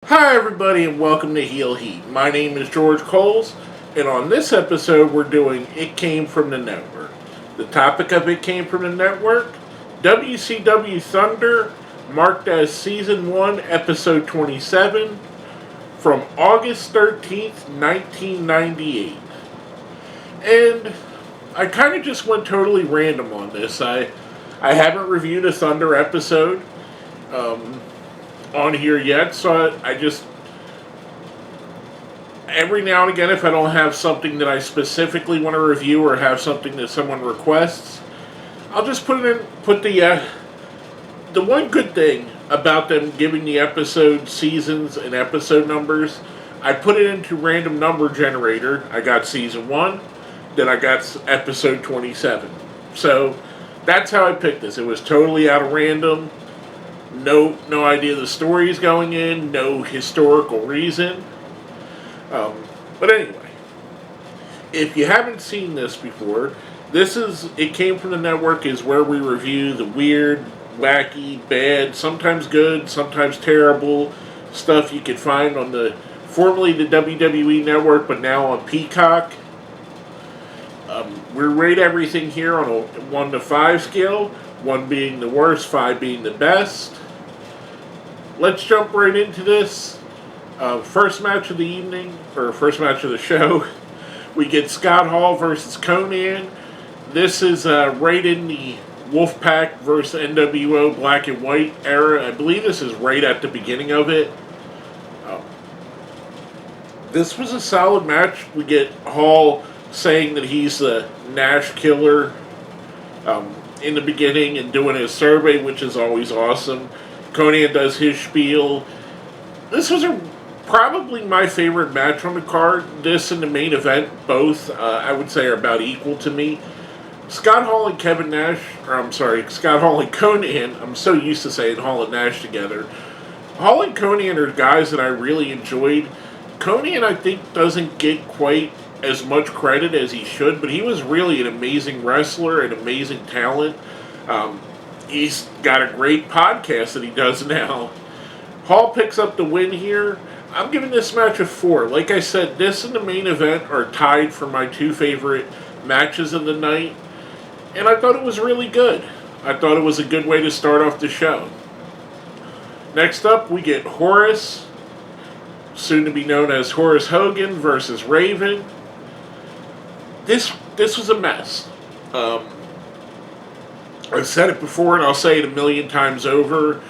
Hi everybody and welcome to Heel Heat. My name is George Coles, and on this episode we're doing It Came From the Network. The topic of It Came From the Network, WCW Thunder, marked as Season 1, Episode 27, from August 13th, 1998. And I kind of just went totally random on this. I haven't reviewed a Thunder episode on here yet, so I just every now and again, if I don't have something that I specifically want to review or have something that someone requests, I'll just put the one good thing about them giving the episode seasons and episode numbers, I put it into random number generator. I got season 1, then I got episode 27. So that's how I picked this. It was totally out of random. No idea the story is going in. No historical reason. But anyway, if you haven't seen this before, It Came From the Network is where we review the weird, wacky, bad, sometimes good, sometimes terrible stuff you could find on formerly the WWE Network, but now on Peacock. We rate everything here on a 1 to 5 scale, 1 being the worst, 5 being the best. Let's jump right into this. First match of the evening, or first match of the show, we get Scott Hall versus Konnan. This is right in the Wolfpack versus NWO Black and White era. I believe this is right at the beginning of it. This was a solid match. We get Hall saying that he's the Nash killer in the beginning and doing his survey, which is always awesome. Konnan does his spiel. This was probably my favorite match on the card. This and the main event, both, I would say, are about equal to me. Scott Hall and Scott Hall and Konnan, I'm so used to saying Hall and Nash together. Hall and Konnan are guys that I really enjoyed. Konnan, I think, doesn't get quite as much credit as he should, but he was really an amazing wrestler, an amazing talent. He's got a great podcast that he does now. Hall picks up the win here. I'm giving this match a 4. Like I said, this and the main event are tied for my 2 favorite matches of the night. And I thought it was really good. I thought it was a good way to start off the show. Next up, we get Horace, soon to be known as Horace Hogan, versus Raven. This was a mess. I've said it before and I'll say it a million times over.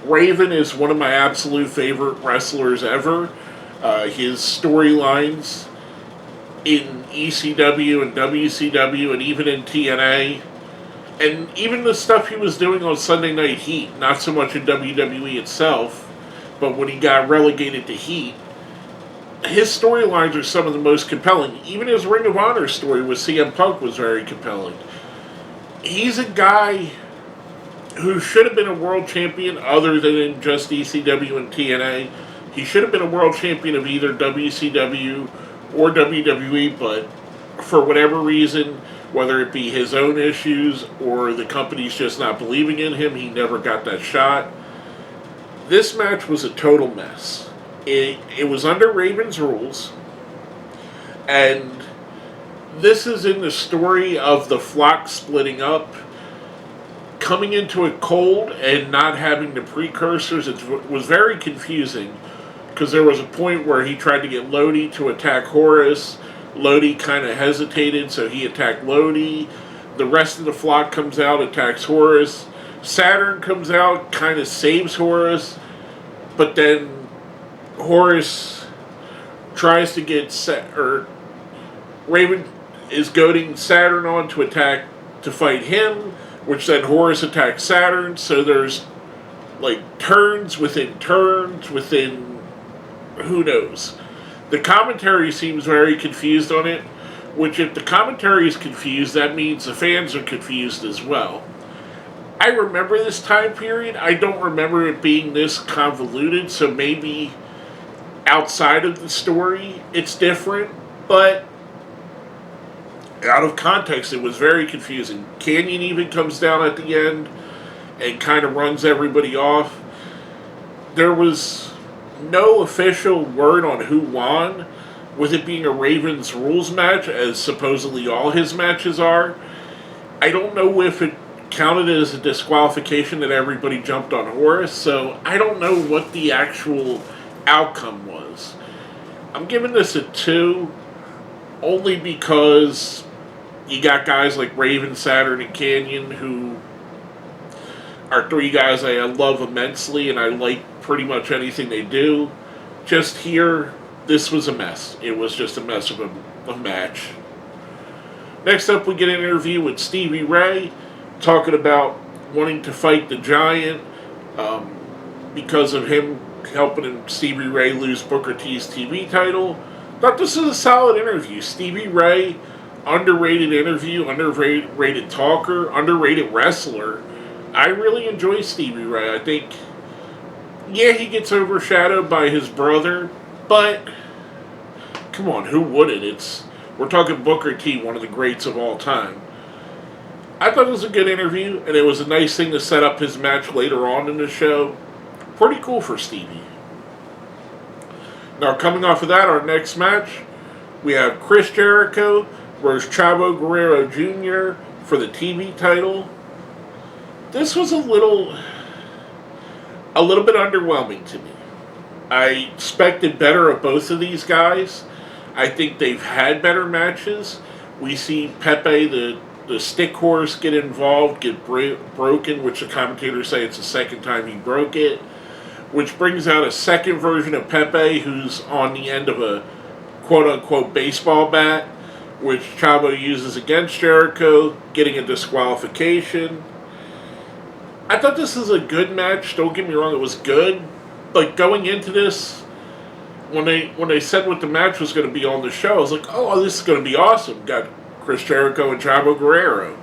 Raven is one of my absolute favorite wrestlers ever. His storylines in ECW and WCW and even in TNA, and even the stuff he was doing on Sunday Night Heat, not so much in WWE itself, but when he got relegated to Heat, his storylines are some of the most compelling. Even his Ring of Honor story with CM Punk was very compelling. He's a guy who should have been a world champion other than in just ECW and TNA. He should have been a world champion of either WCW or WWE, but for whatever reason, whether it be his own issues or the company's just not believing in him, he never got that shot. This match was a total mess. It was under Raven's rules, and this is in the story of the flock splitting up, coming into it cold and not having the precursors. It was very confusing because there was a point where he tried to get Lodi to attack Horace. Lodi kind of hesitated, so he attacked Lodi. The rest of the flock comes out, attacks Horace. Saturn comes out, kind of saves Horace, but then Horace tries to get Raven is goading Saturn on to fight him, which then Horace attacks Saturn, so there's turns within who knows. The commentary seems very confused on it, which if the commentary is confused, that means the fans are confused as well. I remember this time period. I don't remember it being this convoluted, so maybe outside of the story it's different, but out of context it was very confusing. Canyon even comes down at the end and kind of runs everybody off. There was no official word on who won, with it being a Ravens rules match, as supposedly all his matches are. I don't know if it counted as a disqualification that everybody jumped on Horace, so I don't know what the actual outcome was. I'm giving this a 2, only because you got guys like Raven, Saturn, and Canyon, who are 3 guys I love immensely, and I like pretty much anything they do. Just here, this was a mess. It was just a mess of a match. Next up, we get an interview with Stevie Ray, talking about wanting to fight the Giant because of him helping Stevie Ray lose Booker T's TV title. Thought this was a solid interview. Stevie Ray, underrated interview, underrated talker, underrated wrestler. I really enjoy Stevie Ray. I think, yeah, he gets overshadowed by his brother, but come on, who wouldn't? We're talking Booker T, one of the greats of all time. I thought it was a good interview, and it was a nice thing to set up his match later on in the show. Pretty cool for Stevie. Now, coming off of that, our next match, we have Chris Jericho versus Chavo Guerrero Jr. for the TV title. This was a little bit underwhelming to me. I expected better of both of these guys. I think they've had better matches. We see Pepe, the stick horse, get involved, get broken, which the commentators say it's the second time he broke it, which brings out a second version of Pepe who's on the end of a quote-unquote baseball bat, which Chavo uses against Jericho, getting a disqualification. I thought this was a good match. Don't get me wrong, it was good. But going into this, when they said what the match was going to be on the show, I was like, oh, this is going to be awesome. Got Chris Jericho and Chavo Guerrero.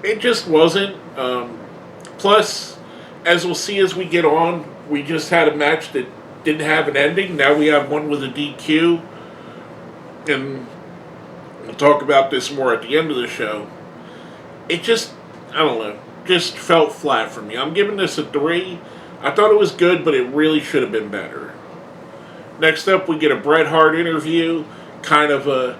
It just wasn't. Plus, as we'll see as we get on, we just had a match that didn't have an ending. Now we have one with a DQ. And we'll talk about this more at the end of the show. It just, I don't know, just felt flat for me. I'm giving this a 3. I thought it was good, but it really should have been better. Next up, we get a Bret Hart interview, kind of a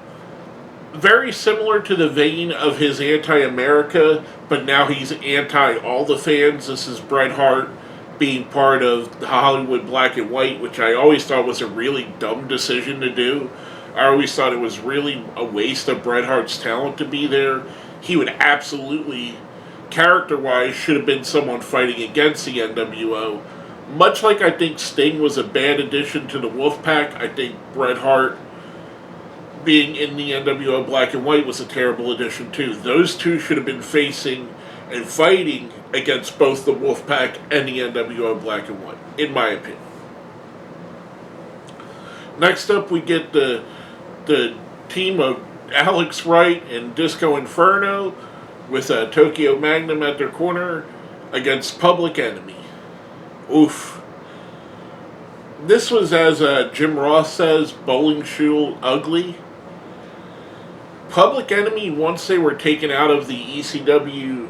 very similar to the vein of his anti-America, but now he's anti-all the fans. This is Bret Hart being part of the Hollywood Black and White, which I always thought was a really dumb decision to do. I always thought it was really a waste of Bret Hart's talent to be there. He would absolutely, character-wise, should have been someone fighting against the NWO. Much like I think Sting was a bad addition to the Wolfpack, I think Bret Hart being in the NWO Black and White was a terrible addition too. Those two should have been facing and fighting against both the Wolfpack and the NWO Black and White, in my opinion. Next up, we get the team of Alex Wright and Disco Inferno with Tokyo Magnum at their corner against Public Enemy. Oof. This was, as Jim Ross says, bowling shoe ugly. Public Enemy, once they were taken out of the ECW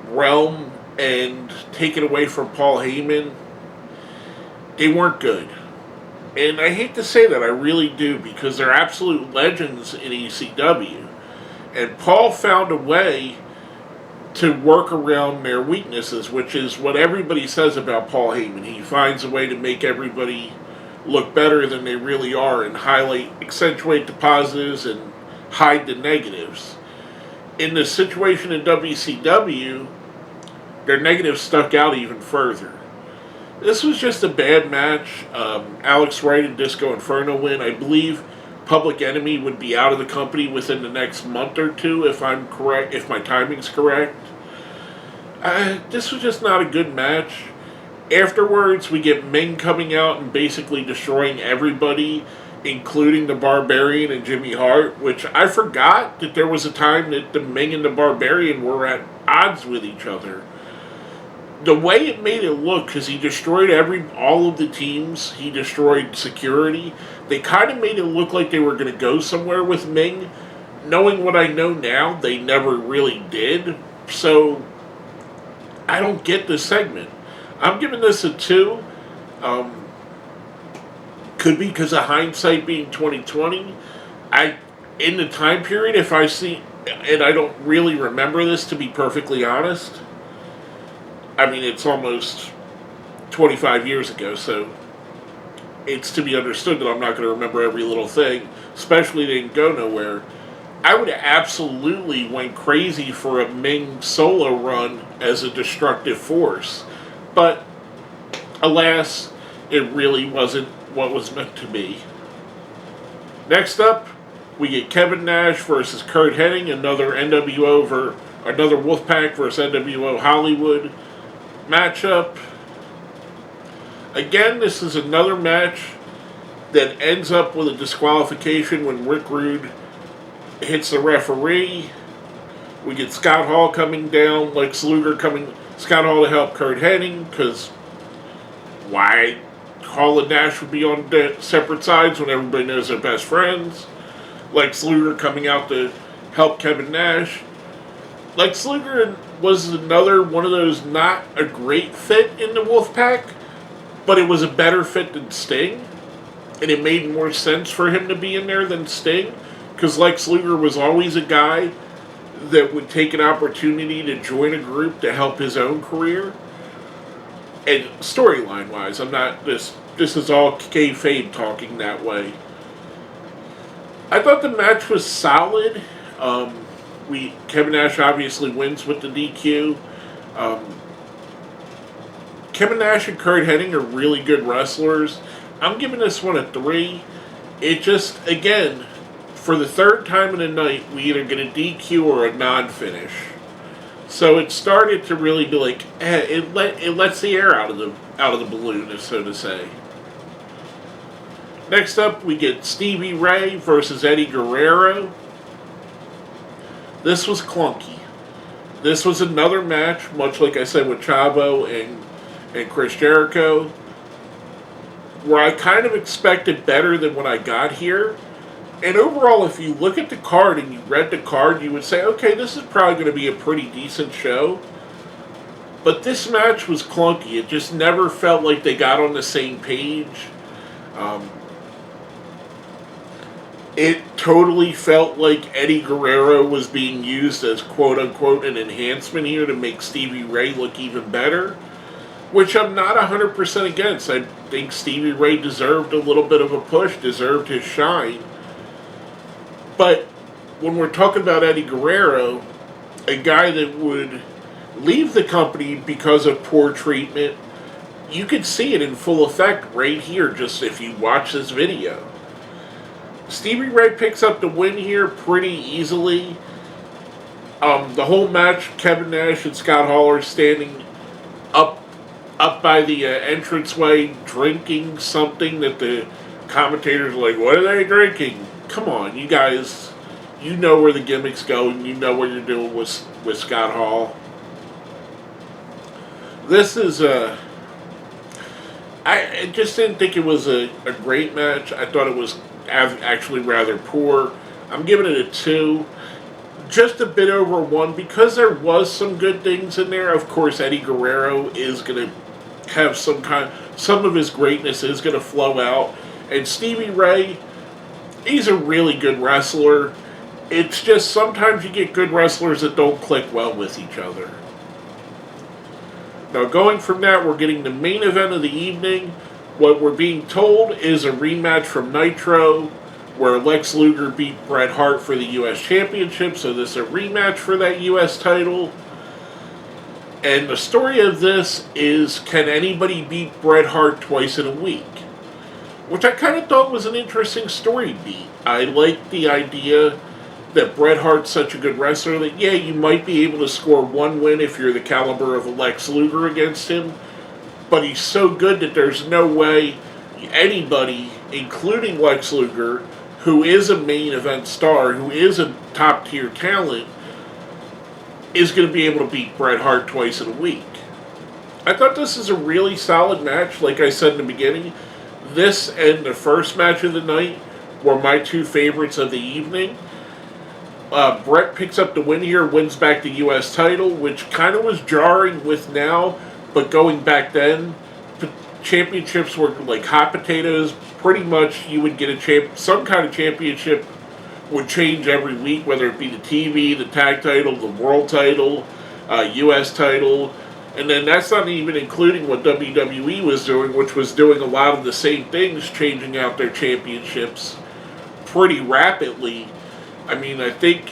realm and taken away from Paul Heyman, they weren't good. And I hate to say that, I really do, because they're absolute legends in ECW. And Paul found a way to work around their weaknesses, which is what everybody says about Paul Heyman. He finds a way to make everybody look better than they really are and accentuate the positives and hide the negatives. In the situation in WCW, their negatives stuck out even further. This was just a bad match. Alex Wright and Disco Inferno win. I believe Public Enemy would be out of the company within the next month or two, if I'm correct, if my timing's correct. This was just not a good match. Afterwards, we get Ming coming out and basically destroying everybody, including the Barbarian and Jimmy Hart, which I forgot that there was a time that the Ming and the Barbarian were at odds with each other. The way it made it look, because he destroyed all of the teams, he destroyed security, they kind of made it look like they were going to go somewhere with Ming. Knowing what I know now, they never really did. So, I don't get this segment. I'm giving this a 2. Could be because of hindsight being 2020. In the time period, if I see, and I don't really remember this to be perfectly honest. I mean, it's almost 25 years ago, so it's to be understood that I'm not going to remember every little thing, especially they didn't go nowhere. I would have absolutely went crazy for a Ming solo run as a destructive force. But, alas, it really wasn't what was meant to be. Next up, we get Kevin Nash versus Curt Hennig, another another Wolfpack versus NWO Hollywood matchup. Again, this is another match that ends up with a disqualification when Rick Rude hits the referee. We get Scott Hall coming down, Scott Hall to help Curt Hennig, because why Hall and Nash would be on separate sides when everybody knows they're best friends. Lex Luger coming out to help Kevin Nash. Lex Luger was another one of those not a great fit in the Wolfpack, but it was a better fit than Sting, and it made more sense for him to be in there than Sting, because Lex Luger was always a guy that would take an opportunity to join a group to help his own career. And storyline-wise, I'm not this is all kayfabe talking that way. I thought the match was solid. Kevin Nash obviously wins with the DQ. Kevin Nash and Curt Hennig are really good wrestlers. I'm giving this one a 3. It just, again, for the third time in the night, we either get a DQ or a non-finish. So it started to really be like, it lets the air out of the balloon, so to say. Next up, we get Stevie Ray versus Eddie Guerrero. This was clunky. This was another match, much like I said with Chavo and Chris Jericho, where I kind of expected better than when I got here. And overall, if you look at the card and you read the card, you would say, okay, this is probably going to be a pretty decent show. But this match was clunky. It just never felt like they got on the same page. It totally felt like Eddie Guerrero was being used as quote-unquote an enhancement here to make Stevie Ray look even better, which I'm not 100% against. I think Stevie Ray deserved a little bit of a push, deserved his shine. But when we're talking about Eddie Guerrero, a guy that would leave the company because of poor treatment, you could see it in full effect right here, just if you watch this video. Stevie Ray picks up the win here pretty easily. The whole match, Kevin Nash and Scott Hall are standing up by the entranceway drinking something that the commentators are like, what are they drinking? Come on, you guys, you know where the gimmick's going, you know what you're doing with Scott Hall. This is I just didn't think it was a great match. I thought it was actually rather poor. I'm giving it a 2. Just a bit over 1 because there was some good things in there. Of course, Eddie Guerrero is going to have some of his greatness is going to flow out. And Stevie Ray, he's a really good wrestler. It's just sometimes you get good wrestlers that don't click well with each other. Now, going from that, we're getting the main event of the evening. What we're being told is a rematch from Nitro, where Lex Luger beat Bret Hart for the U.S. Championship, so this is a rematch for that U.S. title. And the story of this is, can anybody beat Bret Hart twice in a week? Which I kind of thought was an interesting story beat. I liked the idea that Bret Hart's such a good wrestler that, yeah, you might be able to score one win if you're the caliber of a Lex Luger against him, but he's so good that there's no way anybody, including Lex Luger, who is a main event star, who is a top-tier talent, is going to be able to beat Bret Hart twice in a week. I thought this is a really solid match. Like I said in the beginning, this and the first match of the night were my two favorites of the evening. Bret picks up the win here, wins back the U.S. title, which kind of was jarring with now, but going back then, championships were like hot potatoes. Pretty much, you would get some kind of championship would change every week, whether it be the TV, the tag title, the world title, U.S. title, and then that's not even including what WWE was doing, which was doing a lot of the same things, changing out their championships pretty rapidly. I mean, I think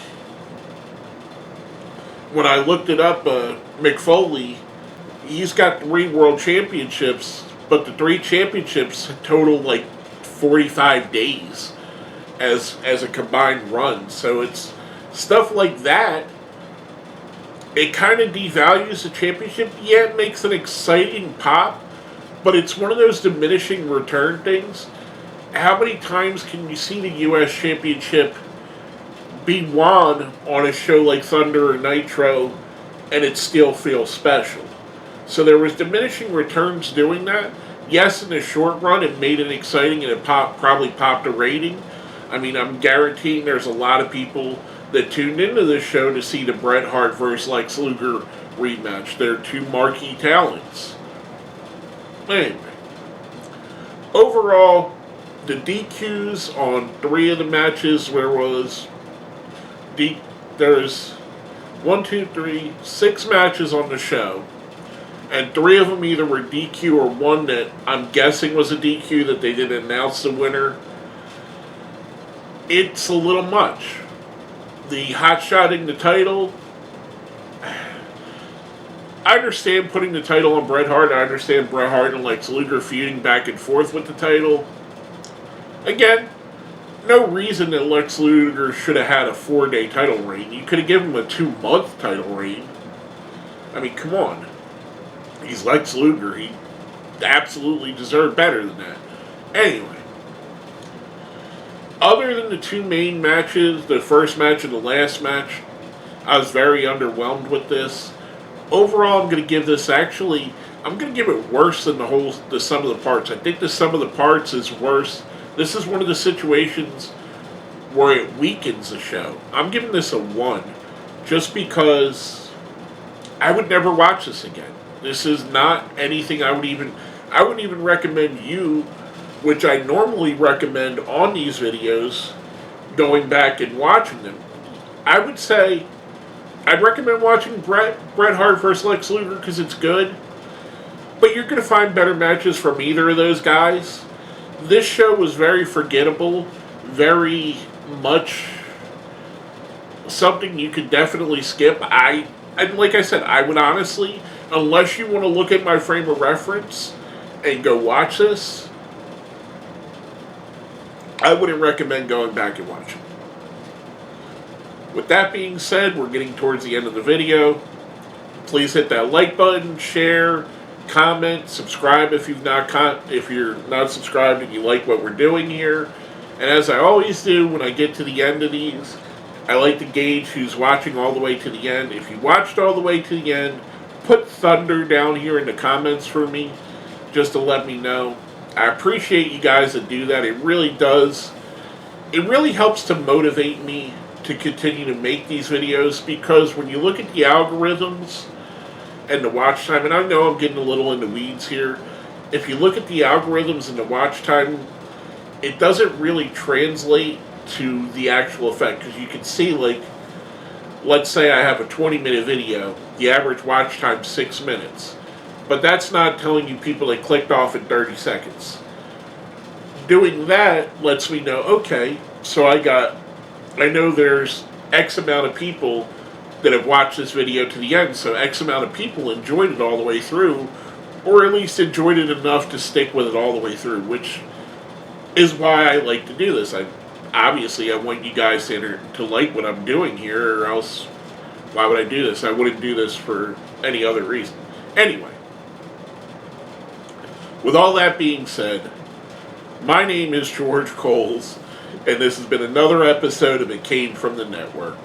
when I looked it up, Mick Foley, he's got 3 world championships, but the 3 championships total like 45 days as a combined run. So it's stuff like that. It kind of devalues the championship. Yeah, it makes an exciting pop, but it's one of those diminishing return things. How many times can you see the U.S. Championship be won on a show like Thunder or Nitro, and it still feels special? So there was diminishing returns doing that. Yes, in the short run, it made it exciting, and it probably popped a rating. I mean, I'm guaranteeing there's a lot of people that tuned into this show to see the Bret Hart versus Lex Luger rematch. They're 2 marquee talents. Anyway, overall, the DQs on 3 of the matches, there's 6 matches on the show, and 3 of them either were DQ or one that I'm guessing was a DQ that they didn't announce the winner. It's a little much. The hot-shotting the title, I understand putting the title on Bret Hart. I understand Bret Hart and Lex Luger feuding back and forth with the title. Again, no reason that Lex Luger should have had a 4-day title reign. You could have given him a 2-month title reign. I mean, come on. He's Lex Luger. He absolutely deserved better than that. Anyway. Other than the 2 main matches, the first match and the last match, I was very underwhelmed with this. Overall, I'm going to give this I'm going to give it worse than the sum of the parts. I think the sum of the parts is worse. This is one of the situations where it weakens the show. I'm giving this a 1, just because I would never watch this again. This is not anything I wouldn't even recommend you, which I normally recommend on these videos, going back and watching them. I would say I'd recommend watching Bret Hart vs. Lex Luger because it's good, but you're going to find better matches from either of those guys. This show was very forgettable, very much something you could definitely skip. And like I said, I would honestly, unless you want to look at my frame of reference and go watch this, I wouldn't recommend going back and watching. With that being said, we're getting towards the end of the video. Please hit that like button, share, comment, subscribe if you're not subscribed and you like what we're doing here. And as I always do when I get to the end of these, I like to gauge who's watching all the way to the end. If you watched all the way to the end, put Thunder down here in the comments for me, just to let me know. I appreciate you guys that do that. It really does. It really helps to motivate me to continue to make these videos, because when you look at the algorithms and the watch time, and I know I'm getting a little in the weeds here, if you look at the algorithms and the watch time, it doesn't really translate to the actual effect, because you can see, like, let's say I have a 20-minute video, the average watch time is 6 minutes. But that's not telling you people that clicked off in 30 seconds. Doing that lets me know, okay, so I know there's X amount of people that have watched this video to the end, so X amount of people enjoyed it all the way through, or at least enjoyed it enough to stick with it all the way through, which is why I like to do this. Obviously, I want you guys to like what I'm doing here, or else why would I do this? I wouldn't do this for any other reason. Anyway. With all that being said, my name is George Coles, and this has been another episode of It Came From the Network.